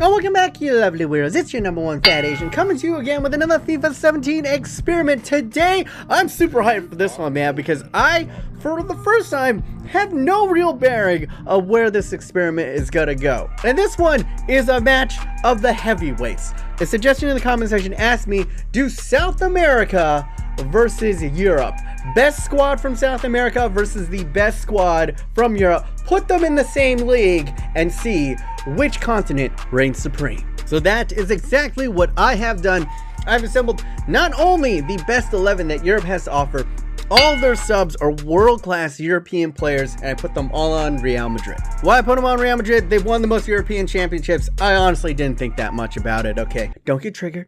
Oh, welcome back, you lovely weirdos. It's your #1 Fat Asian coming to you again with another FIFA 17 experiment. Today, I'm super hyped for this one, man, because I, for the first time, have no real bearing of where this experiment is gonna go. And this one is a match of the heavyweights. A suggestion in the comment section asked me, do South America versus Europe. Best squad from South America versus the best squad from Europe. Put them in the same league and see which continent reigns supreme. So that is exactly what I have done. I've assembled not only the best 11 that Europe has to offer, all of their subs are world-class European players, and I put them all on Real Madrid. Why I put them on Real Madrid? They've won the most European championships. I honestly didn't think that much about it. Okay, don't get triggered.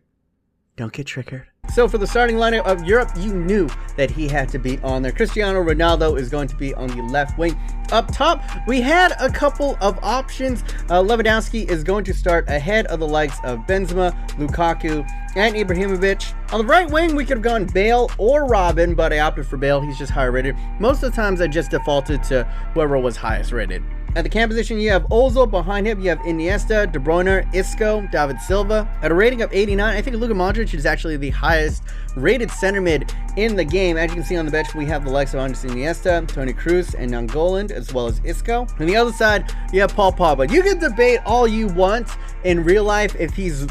Don't get triggered. So for the starting lineup of Europe, you knew that he had to be on there. Cristiano Ronaldo is going to be on the left wing. Up top, we had a couple of options. Lewandowski is going to start ahead of the likes of Benzema, Lukaku, and Ibrahimovic. On the right wing, we could have gone Bale or Robin, but I opted for Bale. He's just higher rated. Most of the times, I just defaulted to whoever was highest rated. At the cam position, you have Ozil. Behind him, you have Iniesta, De Bruyne, Isco, David Silva. At a rating of 89, I think Luka Modric is actually the highest rated center mid in the game. As you can see on the bench, we have the likes of Andres Iniesta, Toni Kroos, and Nangolan, as well as Isco. On the other side, you have Paul Pogba. You can debate all you want in real life if he's,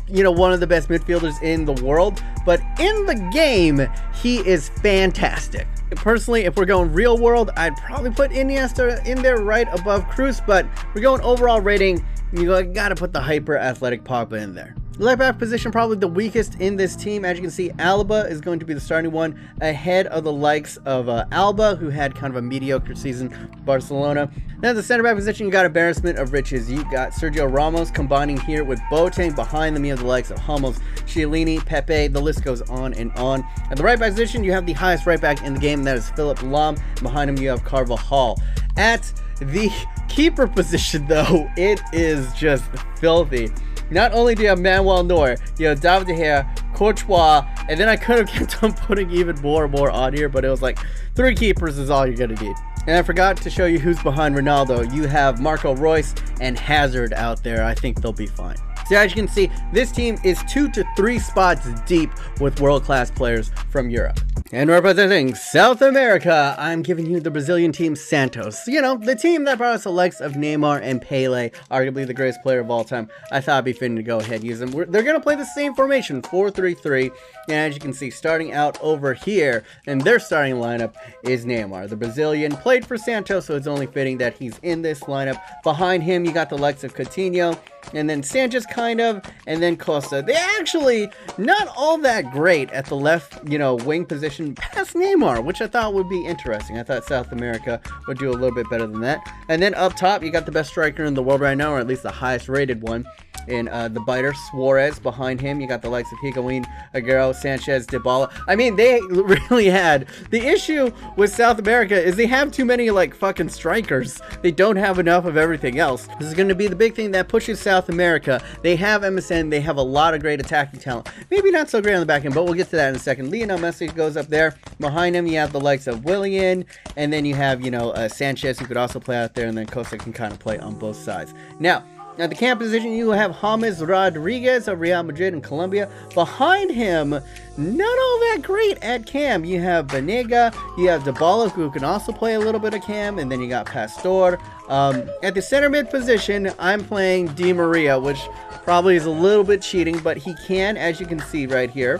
you know, one of the best midfielders in the world, but in the game, he is fantastic. Personally, if we're going real world, I'd probably put Iniesta in there right above Kroos, but we're going overall rating, you gotta put the hyper athletic Pogba in there. Left back position, probably the weakest in this team. As you can see, Alba is going to be the starting one ahead of the likes of Alba, who had kind of a mediocre season with Barcelona. Then at the center back position, you got embarrassment of riches. You got Sergio Ramos combining here with Boateng. Behind them, you have the likes of Hummels, Chiellini, Pepe. The list goes on and on. At the right back position, you have the highest right back in the game, and that is Philipp Lahm. Behind him, you have Carvajal. At the keeper position, though, it is just filthy. Not only do you have Manuel Neuer, you have David De Gea, Courtois, and then I could have kept on putting even more and more on here, but it was like 3 keepers is all you're going to need. And I forgot to show you who's behind Ronaldo. You have Marco Reus and Hazard out there. I think they'll be fine. So as you can see, this team is 2 to 3 spots deep with world-class players from Europe. And representing South America, I'm giving you the Brazilian team Santos. You know, the team that brought us the likes of Neymar and Pele, arguably the greatest player of all time. I thought it'd be fitting to go ahead and use them. They're going to play the same formation, 4-3-3. And as you can see, starting out over here, and their starting lineup is Neymar. The Brazilian played for Santos, so it's only fitting that he's in this lineup. Behind him, you got the likes of Coutinho, and then Sanchez kind of, and then Costa. They actually not all that great at the left, you know, wing position past Neymar, which I thought would be interesting. I thought South America would do a little bit better than that. And then up top, you got the best striker in the world right now, or at least the highest rated one, in the biter, Suarez. Behind him, you got the likes of Higuain, Aguero, Sanchez, Dybala. I mean, they really had... The issue with South America is they have too many, like, fucking strikers. They don't have enough of everything else. This is going to be the big thing that pushes South America. They have MSN. They have a lot of great attacking talent. Maybe not so great on the back end, but we'll get to that in a second. Lionel Messi goes up there. Behind him, you have the likes of Willian, and then you have, you know, Sanchez, who could also play out there, and then Costa can kind of play on both sides. Now, at the cam position, you have James Rodriguez of Real Madrid and Colombia. Behind him, not all that great at cam. You have Banega, you have Dybala, who can also play a little bit of cam, and then you got Pastor. At the center mid position, I'm playing Di Maria, which probably is a little bit cheating, but he can, as you can see right here,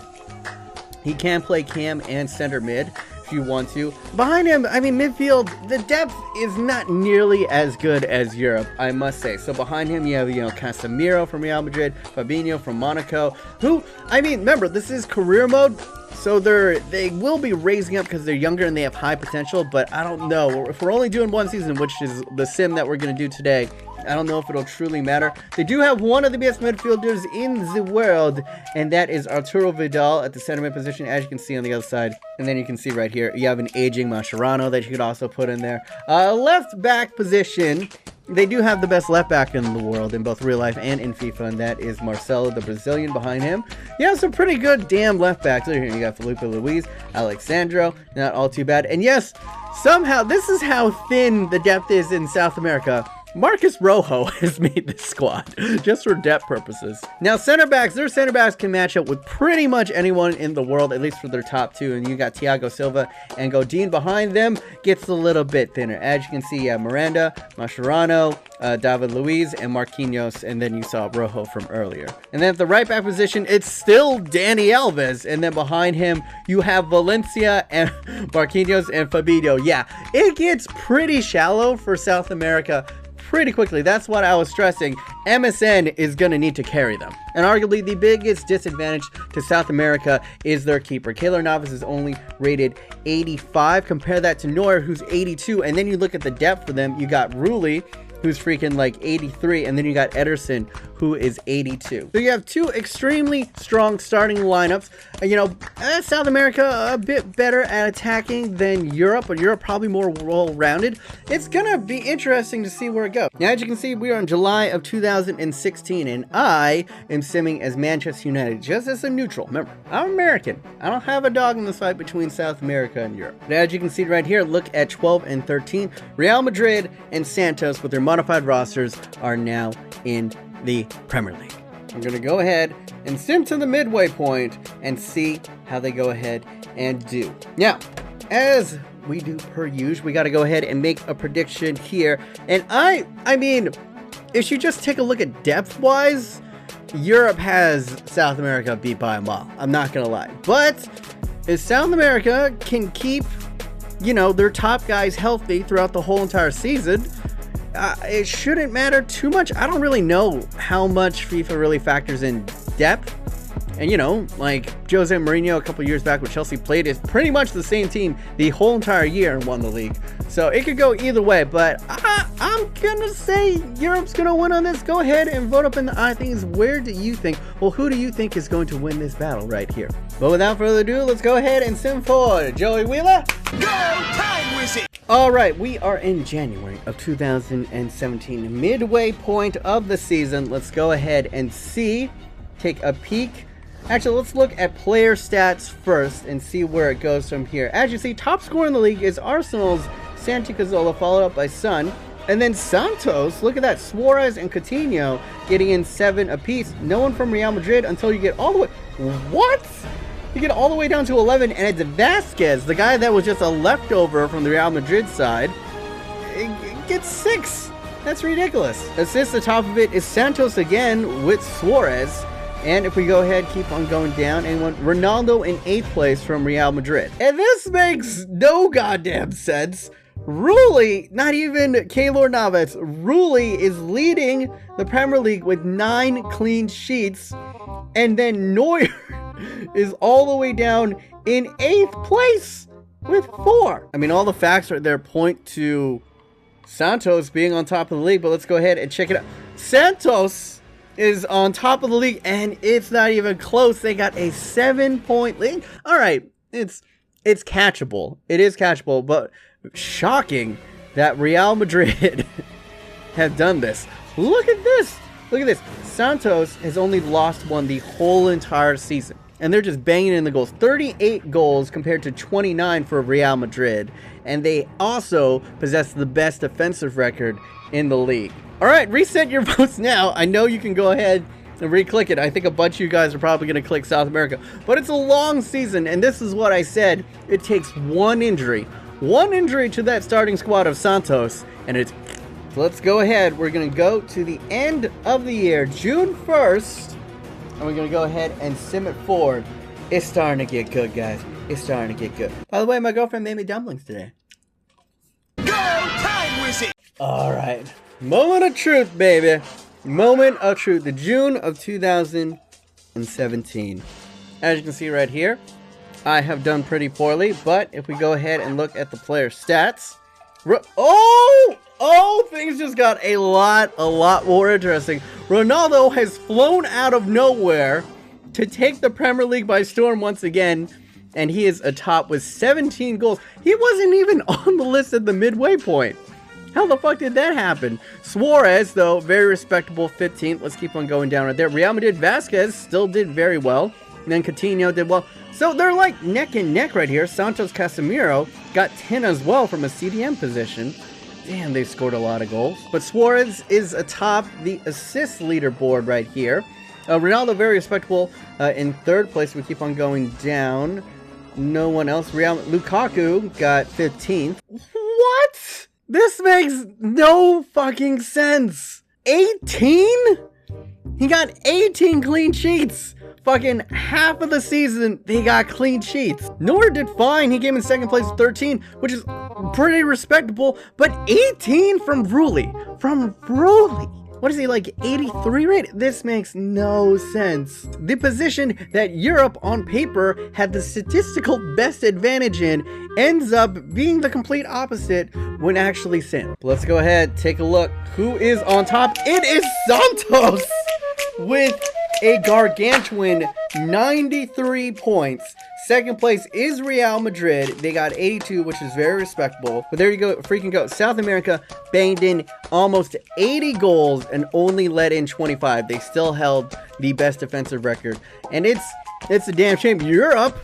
he can play cam and center mid if you want to. Behind him, I mean, midfield, the depth is not nearly as good as Europe, I must say. So behind him, you have, you know, Casemiro from Real Madrid, Fabinho from Monaco, who, I mean, remember, this is career mode, so they will be raising up because they're younger and they have high potential, but I don't know. If we're only doing one season, which is the sim that we're going to do today, I don't know if it'll truly matter. They do have one of the best midfielders in the world, and that is Arturo Vidal at the center mid position, as you can see on the other side. And then you can see right here, you have an aging Mascherano that you could also put in there. Left back position, they do have the best left back in the world in both real life and in FIFA, and that is Marcelo, the Brazilian. Behind him, you have some pretty good damn left backs. Here you got Felipe Luis, Alexandro, not all too bad. And yes, somehow, this is how thin the depth is in South America. Marcus Rojo has made this squad just for depth purposes. Now, center backs, their center backs can match up with pretty much anyone in the world, at least for their top two. And you got Thiago Silva and Godin behind them. Gets a little bit thinner. As you can see, Miranda, Mascherano, David Luiz, and Marquinhos. And then you saw Rojo from earlier. And then at the right back position, it's still Dani Alves. And then behind him, you have Valencia and Marquinhos and Fabinho. Yeah, it gets pretty shallow for South America pretty quickly. That's what I was stressing. MSN is going to need to carry them. And arguably the biggest disadvantage to South America is their keeper. Keylor Navas is only rated 85. Compare that to Neuer, who's 82. And then you look at the depth for them. You got Rulli, who's freaking like 83, and then you got Ederson, who is 82. So you have two extremely strong starting lineups. You know, South America a bit better at attacking than Europe, but Europe probably more well-rounded. It's gonna be interesting to see where it goes. Now, as you can see, we are in July of 2016, and I am simming as Manchester United, just as a neutral. Remember, I'm American. I don't have a dog in the fight between South America and Europe. But as you can see right here, look at 12 and 13. Real Madrid and Santos, with their modified rosters, are now in the Premier League. I'm going to go ahead and sim to the midway point and see how they go ahead and do. Now, as we do per usual, we got to go ahead and make a prediction here. And I mean, if you just take a look at depth-wise, Europe has South America beat by a mile. I'm not going to lie. But if South America can keep, you know, their top guys healthy throughout the whole entire season, it shouldn't matter too much. I don't really know how much FIFA really factors in depth. And, you know, like Jose Mourinho a couple years back with Chelsea played is pretty much the same team the whole entire year and won the league. So it could go either way, but I'm gonna say Europe's gonna win on this. Go ahead and vote up in the things. Where do you think, well, who do you think is going to win this battle right here? But without further ado, let's go ahead and sim forward. Joey Wheeler, go time wizard. All right, we are in January of 2017, midway point of the season. Let's go ahead and see, take a peek. Actually, let's look at player stats first and see where it goes from here. As you see, top scorer in the league is Arsenal's Santi Cazorla, followed up by Son. And then Santos, look at that, Suarez and Coutinho getting in 7 apiece. No one from Real Madrid until you get all the way, what? You get all the way down to 11, and it's Vasquez, the guy that was just a leftover from the Real Madrid side, it gets 6. That's ridiculous. Assists, the top of it is Santos again with Suarez. And if we go ahead, keep on going down, and Ronaldo in 8th place from Real Madrid. And this makes no goddamn sense. Rulli, not even Keylor Navas, Rulli is leading the Premier League with 9 clean sheets. And then Neuer is all the way down in 8th place with 4. I mean, all the facts right there point to Santos being on top of the league, but let's go ahead and check it out. Santos is on top of the league, and it's not even close. They got a 7-point lead. All right, it's catchable. It is catchable, but shocking that Real Madrid have done this. Look at this. Look at this. Santos has only lost one the whole entire season, and they're just banging in the goals. 38 goals compared to 29 for Real Madrid, and they also possess the best defensive record in the league. All right, reset your votes now. I know you can go ahead and re-click it. I think a bunch of you guys are probably going to click South America, but it's a long season, and this is what I said. It takes one injury to that starting squad of Santos, and it's... So let's go ahead. We're going to go to the end of the year, June 1st, and we're going to go ahead and sim it forward. It's starting to get good, guys. It's starting to get good. By the way, my girlfriend made me dumplings today. Go time wizard! All right. Moment of truth, baby. Moment of truth. The June of 2017. As you can see right here, I have done pretty poorly, but if we go ahead and look at the player stats... Oh, things just got a lot more interesting. Ronaldo has flown out of nowhere to take the Premier League by storm once again, and he is atop with 17 goals. He wasn't even on the list at the midway point. How the fuck did that happen? Suarez, though, very respectable 15th. Let's keep on going down right there. Real Madrid, Vasquez still did very well. And then Coutinho did well. So they're like neck and neck right here. Santos Casemiro got 10 as well from a CDM position. Damn, they scored a lot of goals. But Suarez is atop the assist leaderboard right here. Ronaldo, very respectable in third place. We keep on going down. No one else. Lukaku got 15th. What? This makes no fucking sense. 18? He got 18 clean sheets. Fucking half of the season, they got clean sheets. Neuer did fine. He came in second place with 13, which is pretty respectable. But 18 from Rulli. What is he, like 83 rate? This makes no sense. The position that Europe on paper had the statistical best advantage in ends up being the complete opposite when actually sent. Let's go ahead, take a look. Who is on top? It is Santos with a gargantuan 93 points. Second place is Real Madrid. They got 82, which is very respectable. But there you go, freaking go. South America banged in almost 80 goals and only let in 25. They still held the best defensive record. And it's a damn shame. Europe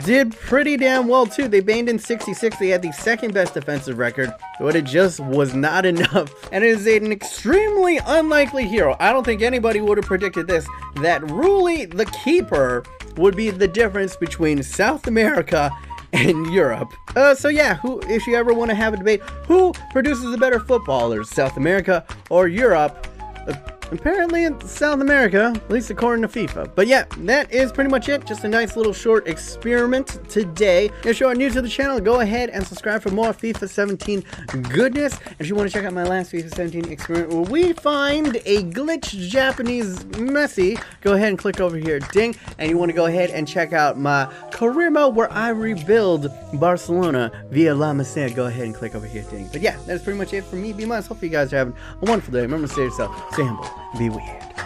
did pretty damn well too. They banged in 66. They had the second best defensive record, but it just was not enough. And it is an extremely unlikely hero. I don't think anybody would have predicted this, that Rulli, the keeper, would be the difference between South America and Europe. So yeah, if you ever want to have a debate, who produces the better footballers, South America or Europe? Apparently in South America, at least according to FIFA. But yeah, that is pretty much it. Just a nice little short experiment today. If you are new to the channel, go ahead and subscribe for more FIFA 17 goodness. If you want to check out my last FIFA 17 experiment where we find a glitched Japanese Messi, go ahead and click over here, ding. And you want to go ahead and check out my career mode where I rebuild Barcelona via La Masia, go ahead and click over here, ding. But yeah, that is pretty much it for me. Be myself. Hope you guys are having a wonderful day. Remember to stay yourself, stay humble, be weird.